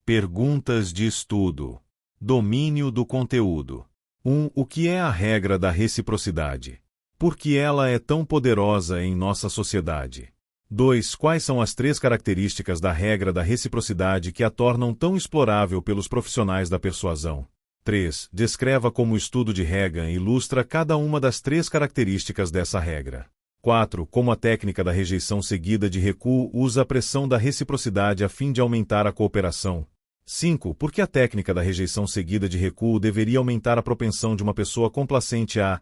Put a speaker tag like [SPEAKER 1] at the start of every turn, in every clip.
[SPEAKER 1] Perguntas de estudo. Domínio do conteúdo. 1. O que é a regra da reciprocidade? Por que ela é tão poderosa em nossa sociedade? 2. Quais são as 3 características da regra da reciprocidade que a tornam tão explorável pelos profissionais da persuasão? 3. Descreva como o estudo de Regan ilustra cada uma das 3 características dessa regra. 4. Como a técnica da rejeição seguida de recuo usa a pressão da reciprocidade a fim de aumentar a cooperação. 5. Por que a técnica da rejeição seguida de recuo deveria aumentar a propensão de uma pessoa complacente a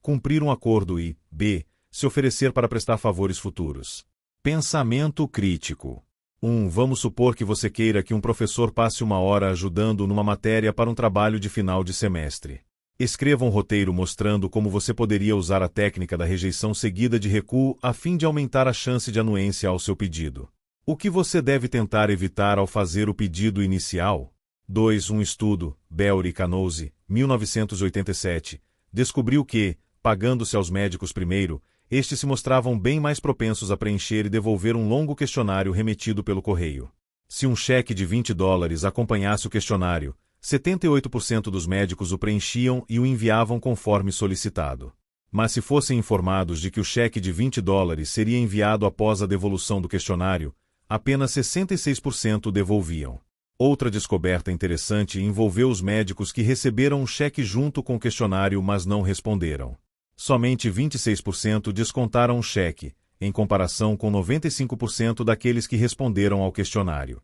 [SPEAKER 1] cumprir um acordo e b. se oferecer para prestar favores futuros. Pensamento crítico. 1. Vamos supor que você queira que um professor passe 1 hora ajudando numa matéria para um trabalho de final de semestre. Escreva um roteiro mostrando como você poderia usar a técnica da rejeição seguida de recuo a fim de aumentar a chance de anuência ao seu pedido. O que você deve tentar evitar ao fazer o pedido inicial? 2. Um estudo, Bell e Canose, 1987, descobriu que, pagando-se aos médicos primeiro, estes se mostravam bem mais propensos a preencher e devolver um longo questionário remetido pelo correio. Se um cheque de $20 acompanhasse o questionário, 78% dos médicos o preenchiam e o enviavam conforme solicitado. Mas se fossem informados de que o cheque de $20 seria enviado após a devolução do questionário, apenas 66% devolviam. Outra descoberta interessante envolveu os médicos que receberam um cheque junto com o questionário mas não responderam. Somente 26% descontaram o cheque, em comparação com 95% daqueles que responderam ao questionário.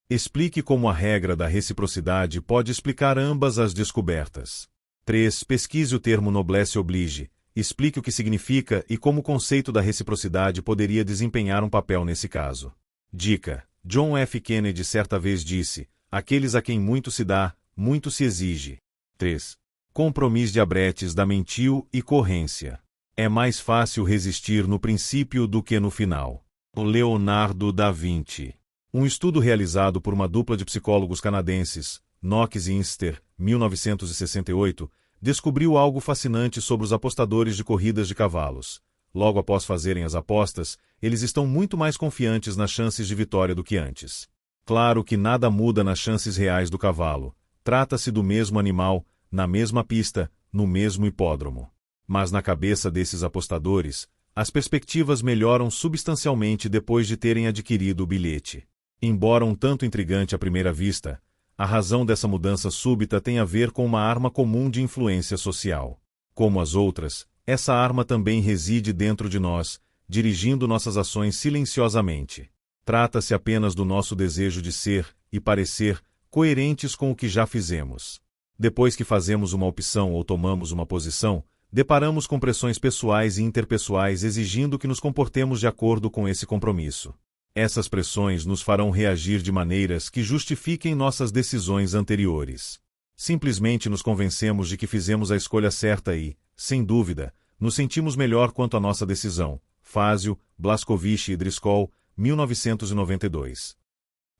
[SPEAKER 1] Explique como a regra da reciprocidade pode explicar ambas as descobertas. 3. Pesquise o termo noblesse oblige. Explique o que significa e como o conceito da reciprocidade poderia desempenhar um papel nesse caso. Dica: John F. Kennedy certa vez disse: aqueles a quem muito se dá, muito se exige. 3. Compromisso de Abretes da mentiu e corrência. É mais fácil resistir no princípio do que no final. Leonardo da Vinci. Um estudo realizado por uma dupla de psicólogos canadenses, Knox e Inster, 1968, descobriu algo fascinante sobre os apostadores de corridas de cavalos. Logo após fazerem as apostas, eles estão muito mais confiantes nas chances de vitória do que antes. Claro que nada muda nas chances reais do cavalo. Trata-se do mesmo animal, na mesma pista, no mesmo hipódromo. Mas na cabeça desses apostadores, as perspectivas melhoram substancialmente depois de terem adquirido o bilhete. Embora um tanto intrigante à primeira vista, a razão dessa mudança súbita tem a ver com uma arma comum de influência social. Como as outras, essa arma também reside dentro de nós, dirigindo nossas ações silenciosamente. Trata-se apenas do nosso desejo de ser, e parecer, coerentes com o que já fizemos. Depois que fazemos uma opção ou tomamos uma posição, deparamos com pressões pessoais e interpessoais exigindo que nos comportemos de acordo com esse compromisso. Essas pressões nos farão reagir de maneiras que justifiquem nossas decisões anteriores. Simplesmente nos convencemos de que fizemos a escolha certa e, sem dúvida, nos sentimos melhor quanto à nossa decisão. Fazio, Blaskovich e Driscoll, 1992.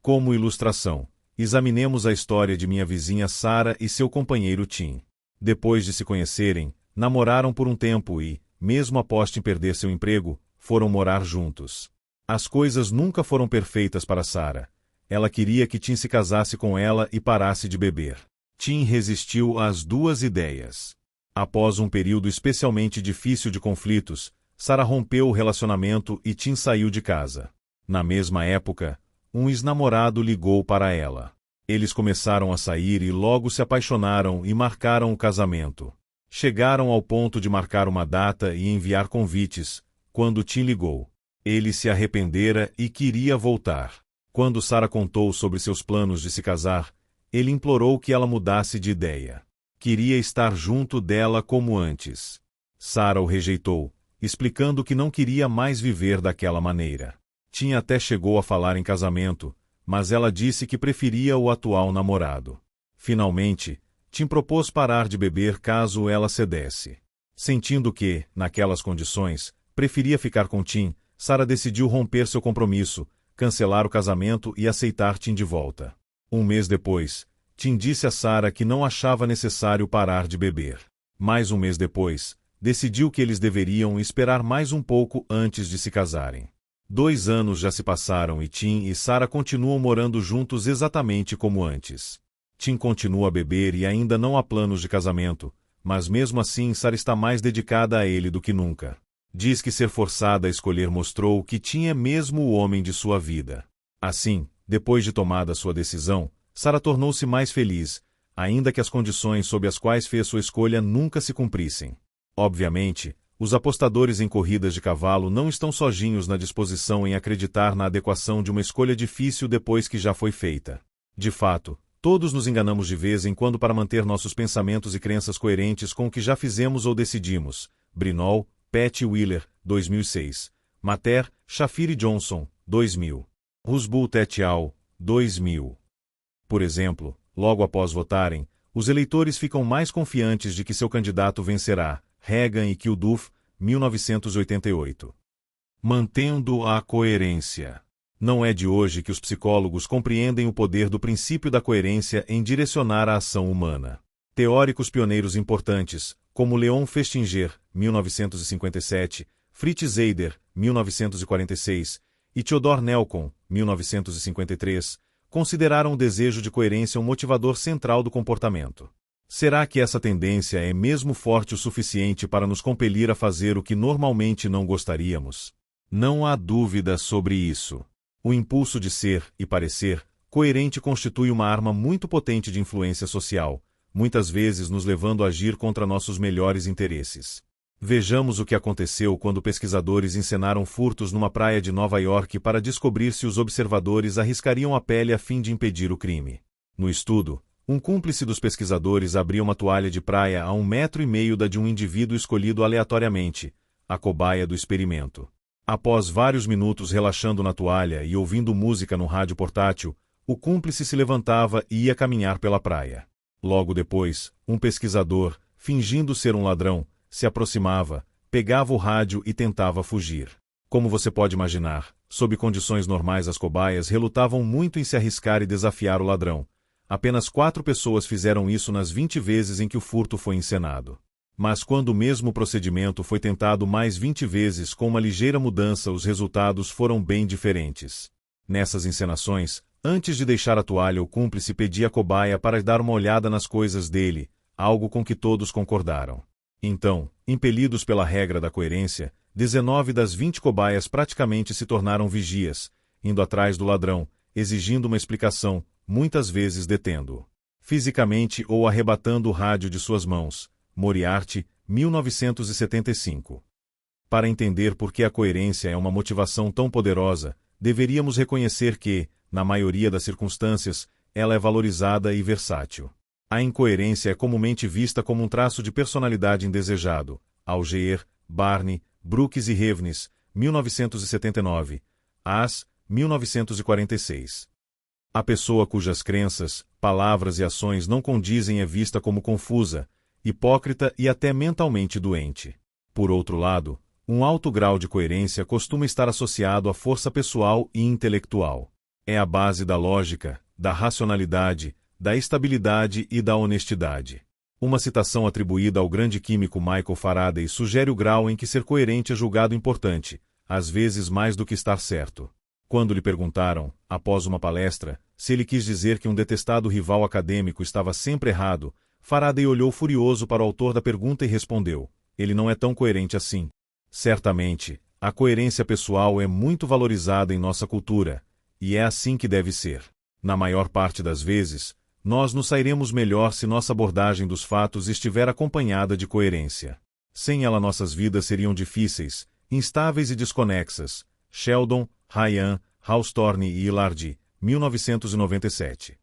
[SPEAKER 1] Como ilustração, examinemos a história de minha vizinha Sarah e seu companheiro Tim. Depois de se conhecerem, namoraram por um tempo e, mesmo após Tim perder seu emprego, foram morar juntos. As coisas nunca foram perfeitas para Sarah. Ela queria que Tim se casasse com ela e parasse de beber. Tim resistiu às 2 ideias. Após um período especialmente difícil de conflitos, Sarah rompeu o relacionamento e Tim saiu de casa. Na mesma época, um ex-namorado ligou para ela. Eles começaram a sair e logo se apaixonaram e marcaram o casamento. Chegaram ao ponto de marcar uma data e enviar convites, quando Tim ligou. Ele se arrependera e queria voltar. Quando Sarah contou sobre seus planos de se casar, ele implorou que ela mudasse de ideia. Queria estar junto dela como antes. Sarah o rejeitou, explicando que não queria mais viver daquela maneira. Tim até chegou a falar em casamento, mas ela disse que preferia o atual namorado. Finalmente, Tim propôs parar de beber caso ela cedesse. Sentindo que, naquelas condições, preferia ficar com Tim, Sarah decidiu romper seu compromisso, cancelar o casamento e aceitar Tim de volta. Um mês depois, Tim disse a Sarah que não achava necessário parar de beber. Mais um mês depois, decidiu que eles deveriam esperar mais um pouco antes de se casarem. 2 anos já se passaram e Tim e Sarah continuam morando juntos exatamente como antes. Tim continua a beber e ainda não há planos de casamento, mas mesmo assim Sarah está mais dedicada a ele do que nunca. Diz que ser forçada a escolher mostrou que Tim é mesmo o homem de sua vida. Assim, depois de tomada sua decisão, Sarah tornou-se mais feliz, ainda que as condições sob as quais fez sua escolha nunca se cumprissem. Obviamente, os apostadores em corridas de cavalo não estão sozinhos na disposição em acreditar na adequação de uma escolha difícil depois que já foi feita. De fato, todos nos enganamos de vez em quando para manter nossos pensamentos e crenças coerentes com o que já fizemos ou decidimos. Brinol, Pat Wheeler, 2006. Mater, Shafir e Johnson, 2000. Rusbult et al., 2000. Por exemplo, logo após votarem, os eleitores ficam mais confiantes de que seu candidato vencerá, Reagan e Kilduff, 1988. Mantendo a coerência. Não é de hoje que os psicólogos compreendem o poder do princípio da coerência em direcionar a ação humana. Teóricos pioneiros importantes, como Leon Festinger, 1957, Fritz Zeider, 1946, e Theodor Nelcon, 1953, consideraram o desejo de coerência um motivador central do comportamento. Será que essa tendência é mesmo forte o suficiente para nos compelir a fazer o que normalmente não gostaríamos? Não há dúvida sobre isso. O impulso de ser e parecer coerente constitui uma arma muito potente de influência social, muitas vezes nos levando a agir contra nossos melhores interesses. Vejamos o que aconteceu quando pesquisadores encenaram furtos numa praia de Nova York para descobrir se os observadores arriscariam a pele a fim de impedir o crime. No estudo, um cúmplice dos pesquisadores abria uma toalha de praia a 1,5 metros da de um indivíduo escolhido aleatoriamente, a cobaia do experimento. Após vários minutos relaxando na toalha e ouvindo música no rádio portátil, o cúmplice se levantava e ia caminhar pela praia. Logo depois, um pesquisador, fingindo ser um ladrão, se aproximava, pegava o rádio e tentava fugir. Como você pode imaginar, sob condições normais as cobaias relutavam muito em se arriscar e desafiar o ladrão. Apenas 4 pessoas fizeram isso nas 20 vezes em que o furto foi encenado. Mas quando o mesmo procedimento foi tentado mais 20 vezes com uma ligeira mudança, os resultados foram bem diferentes. Nessas encenações, antes de deixar a toalha, o cúmplice pedia à cobaia para dar uma olhada nas coisas dele, algo com que todos concordaram. Então, impelidos pela regra da coerência, 19 das 20 cobaias praticamente se tornaram vigias, indo atrás do ladrão, exigindo uma explicação, muitas vezes detendo-o fisicamente ou arrebatando o rádio de suas mãos. Moriarty, 1975. Para entender por que a coerência é uma motivação tão poderosa, deveríamos reconhecer que, na maioria das circunstâncias, ela é valorizada e versátil. A incoerência é comumente vista como um traço de personalidade indesejado. Alger, Barney, Brooks e Revnes, 1979. As, 1946. A pessoa cujas crenças, palavras e ações não condizem é vista como confusa, hipócrita e até mentalmente doente. Por outro lado, um alto grau de coerência costuma estar associado à força pessoal e intelectual. É a base da lógica, da racionalidade, da estabilidade e da honestidade. Uma citação atribuída ao grande químico Michael Faraday sugere o grau em que ser coerente é julgado importante, às vezes mais do que estar certo. Quando lhe perguntaram, após uma palestra, se ele quis dizer que um detestado rival acadêmico estava sempre errado, Faraday olhou furioso para o autor da pergunta e respondeu: ele não é tão coerente assim. Certamente, a coerência pessoal é muito valorizada em nossa cultura, e é assim que deve ser. Na maior parte das vezes, nós nos sairemos melhor se nossa abordagem dos fatos estiver acompanhada de coerência. Sem ela nossas vidas seriam difíceis, instáveis e desconexas. Sheldon, Ryan, Hawthorne e Ilardi, 1997.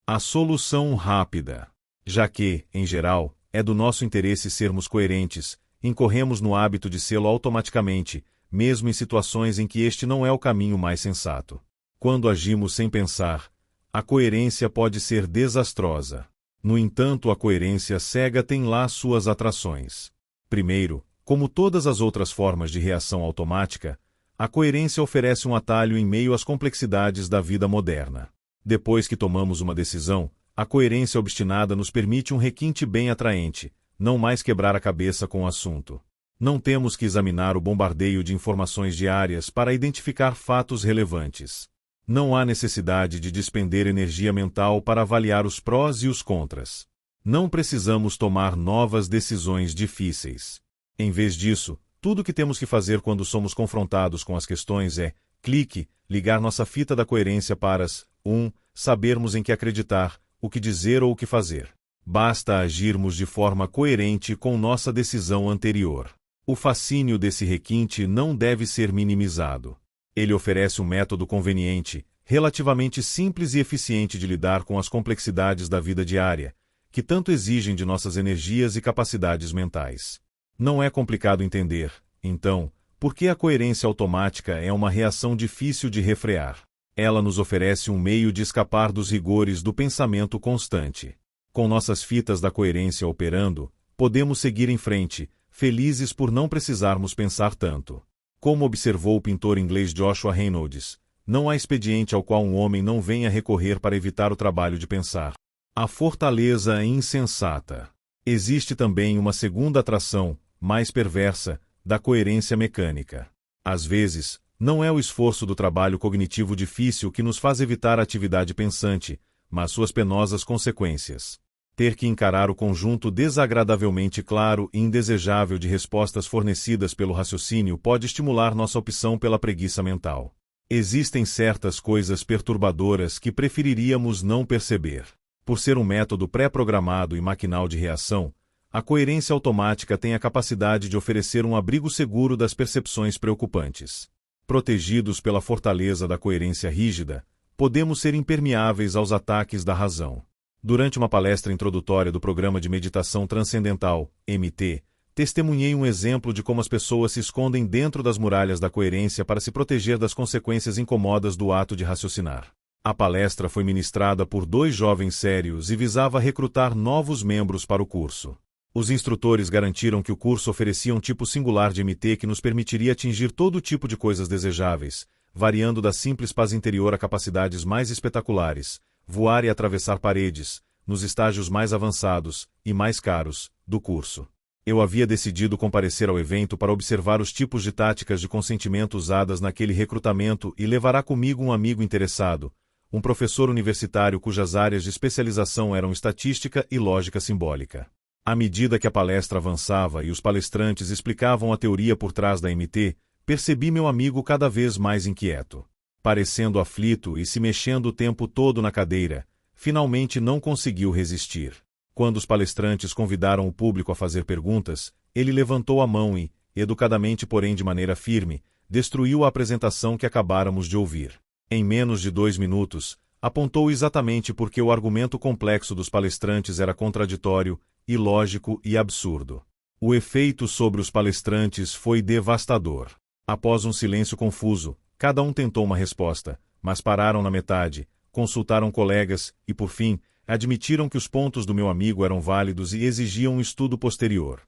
[SPEAKER 1] A solução rápida. Já que, em geral, é do nosso interesse sermos coerentes, incorremos no hábito de sê-lo automaticamente, mesmo em situações em que este não é o caminho mais sensato. Quando agimos sem pensar, a coerência pode ser desastrosa. No entanto, a coerência cega tem lá suas atrações. Primeiro, como todas as outras formas de reação automática, a coerência oferece um atalho em meio às complexidades da vida moderna. Depois que tomamos uma decisão, a coerência obstinada nos permite um requinte bem atraente, não mais quebrar a cabeça com o assunto. Não temos que examinar o bombardeio de informações diárias para identificar fatos relevantes. Não há necessidade de despender energia mental para avaliar os prós e os contras. Não precisamos tomar novas decisões difíceis. Em vez disso, tudo o que temos que fazer quando somos confrontados com as questões é, ligar nossa fita da coerência para as 1. Sabermos em que acreditar, o que dizer ou o que fazer. Basta agirmos de forma coerente com nossa decisão anterior. O fascínio desse requinte não deve ser minimizado. Ele oferece um método conveniente, relativamente simples e eficiente de lidar com as complexidades da vida diária, que tanto exigem de nossas energias e capacidades mentais. Não é complicado entender, então, por que a coerência automática é uma reação difícil de refrear. Ela nos oferece um meio de escapar dos rigores do pensamento constante. Com nossas fitas da coerência operando, podemos seguir em frente, felizes por não precisarmos pensar tanto. Como observou o pintor inglês Joshua Reynolds, não há expediente ao qual um homem não venha recorrer para evitar o trabalho de pensar. A fortaleza insensata. Existe também uma segunda atração, mais perversa, da coerência mecânica. Às vezes, não é o esforço do trabalho cognitivo difícil que nos faz evitar a atividade pensante, mas suas penosas consequências. Ter que encarar o conjunto desagradavelmente claro e indesejável de respostas fornecidas pelo raciocínio pode estimular nossa opção pela preguiça mental. Existem certas coisas perturbadoras que preferiríamos não perceber. Por ser um método pré-programado e maquinal de reação, a coerência automática tem a capacidade de oferecer um abrigo seguro das percepções preocupantes. Protegidos pela fortaleza da coerência rígida, podemos ser impermeáveis aos ataques da razão. Durante uma palestra introdutória do Programa de Meditação Transcendental, MT, testemunhei um exemplo de como as pessoas se escondem dentro das muralhas da coerência para se proteger das consequências incomodas do ato de raciocinar. A palestra foi ministrada por 2 jovens sérios e visava recrutar novos membros para o curso. Os instrutores garantiram que o curso oferecia um tipo singular de MT que nos permitiria atingir todo tipo de coisas desejáveis, variando da simples paz interior a capacidades mais espetaculares, voar e atravessar paredes, nos estágios mais avançados, e mais caros, do curso. Eu havia decidido comparecer ao evento para observar os tipos de táticas de consentimento usadas naquele recrutamento e levará comigo um amigo interessado, um professor universitário cujas áreas de especialização eram estatística e lógica simbólica. À medida que a palestra avançava e os palestrantes explicavam a teoria por trás da MT, percebi meu amigo cada vez mais inquieto. Parecendo aflito e se mexendo o tempo todo na cadeira, finalmente não conseguiu resistir. Quando os palestrantes convidaram o público a fazer perguntas, ele levantou a mão e, educadamente porém de maneira firme, destruiu a apresentação que acabáramos de ouvir. Em menos de 2 minutos, apontou exatamente porque o argumento complexo dos palestrantes era contraditório, ilógico e absurdo. O efeito sobre os palestrantes foi devastador. Após um silêncio confuso, cada um tentou uma resposta, mas pararam na metade, consultaram colegas e, por fim, admitiram que os pontos do meu amigo eram válidos e exigiam um estudo posterior.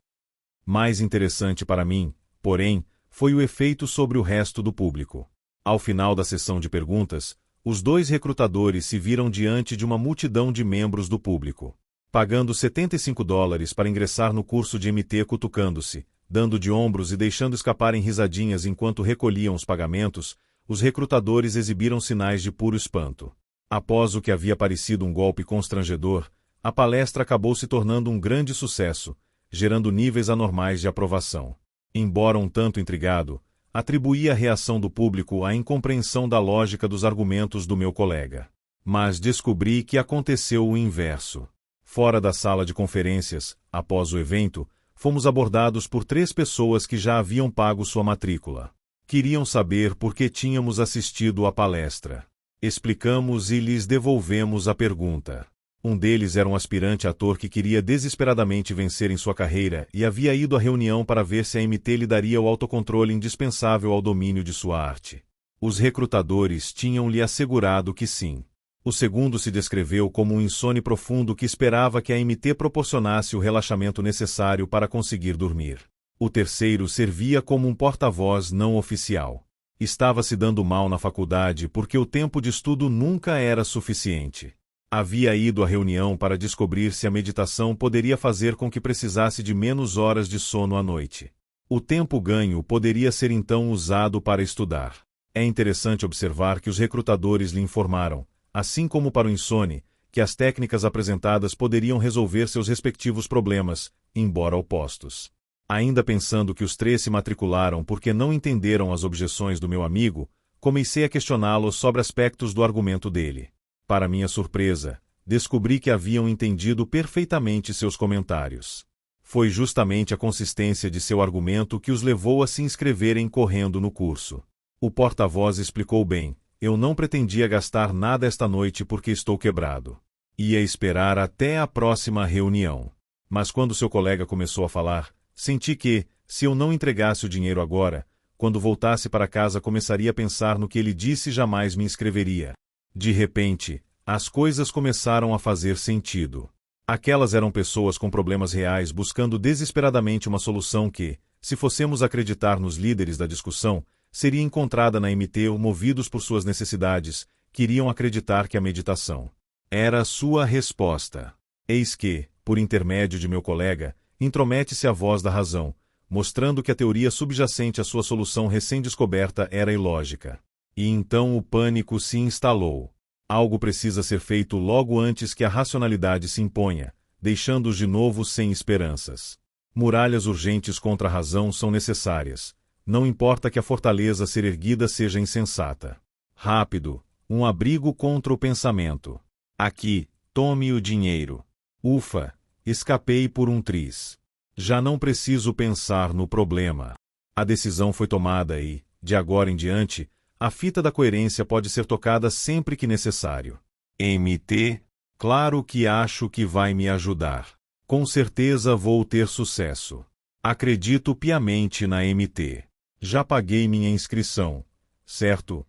[SPEAKER 1] Mais interessante para mim, porém, foi o efeito sobre o resto do público. Ao final da sessão de perguntas, os 2 recrutadores se viram diante de uma multidão de membros do público. Pagando $75 para ingressar no curso de MT cutucando-se, dando de ombros e deixando escaparem risadinhas enquanto recolhiam os pagamentos, os recrutadores exibiram sinais de puro espanto. Após o que havia parecido um golpe constrangedor, a palestra acabou se tornando um grande sucesso, gerando níveis anormais de aprovação. Embora um tanto intrigado, atribuí a reação do público à incompreensão da lógica dos argumentos do meu colega. Mas descobri que aconteceu o inverso. Fora da sala de conferências, após o evento, fomos abordados por 3 pessoas que já haviam pago sua matrícula. Queriam saber por que tínhamos assistido à palestra. Explicamos e lhes devolvemos a pergunta. Um deles era um aspirante ator que queria desesperadamente vencer em sua carreira e havia ido à reunião para ver se a MT lhe daria o autocontrole indispensável ao domínio de sua arte. Os recrutadores tinham-lhe assegurado que sim. O segundo se descreveu como um insone profundo que esperava que a MT proporcionasse o relaxamento necessário para conseguir dormir. O terceiro servia como um porta-voz não oficial. Estava se dando mal na faculdade porque o tempo de estudo nunca era suficiente. Havia ido à reunião para descobrir se a meditação poderia fazer com que precisasse de menos horas de sono à noite. O tempo ganho poderia ser então usado para estudar. É interessante observar que os recrutadores lhe informaram, assim como para o Insone, que as técnicas apresentadas poderiam resolver seus respectivos problemas, embora opostos. Ainda pensando que os três se matricularam porque não entenderam as objeções do meu amigo, comecei a questioná-lo sobre aspectos do argumento dele. Para minha surpresa, descobri que haviam entendido perfeitamente seus comentários. Foi justamente a consistência de seu argumento que os levou a se inscreverem correndo no curso. O porta-voz explicou bem: eu não pretendia gastar nada esta noite porque estou quebrado. Ia esperar até a próxima reunião. Mas quando seu colega começou a falar, senti que, se eu não entregasse o dinheiro agora, quando voltasse para casa começaria a pensar no que ele disse e jamais me inscreveria. De repente, as coisas começaram a fazer sentido. Aquelas eram pessoas com problemas reais buscando desesperadamente uma solução que, se fossemos acreditar nos líderes da discussão, seria encontrada na MT ou movidos por suas necessidades, queriam acreditar que a meditação era a sua resposta. Eis que, por intermédio de meu colega, intromete-se a voz da razão, mostrando que a teoria subjacente à sua solução recém-descoberta era ilógica. E então o pânico se instalou. Algo precisa ser feito logo antes que a racionalidade se imponha, deixando-os de novo sem esperanças. Muralhas urgentes contra a razão são necessárias. Não importa que a fortaleza a ser erguida seja insensata. Rápido, um abrigo contra o pensamento. Aqui, tome o dinheiro. Ufa, escapei por um triz. Já não preciso pensar no problema. A decisão foi tomada e, de agora em diante, a fita da coerência pode ser tocada sempre que necessário. MT, claro que acho que vai me ajudar. Com certeza vou ter sucesso. Acredito piamente na MT. Já paguei minha inscrição, certo?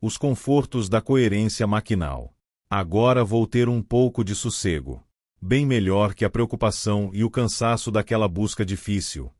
[SPEAKER 1] Os confortos da coerência maquinal. Agora vou ter um pouco de sossego. Bem melhor que a preocupação e o cansaço daquela busca difícil.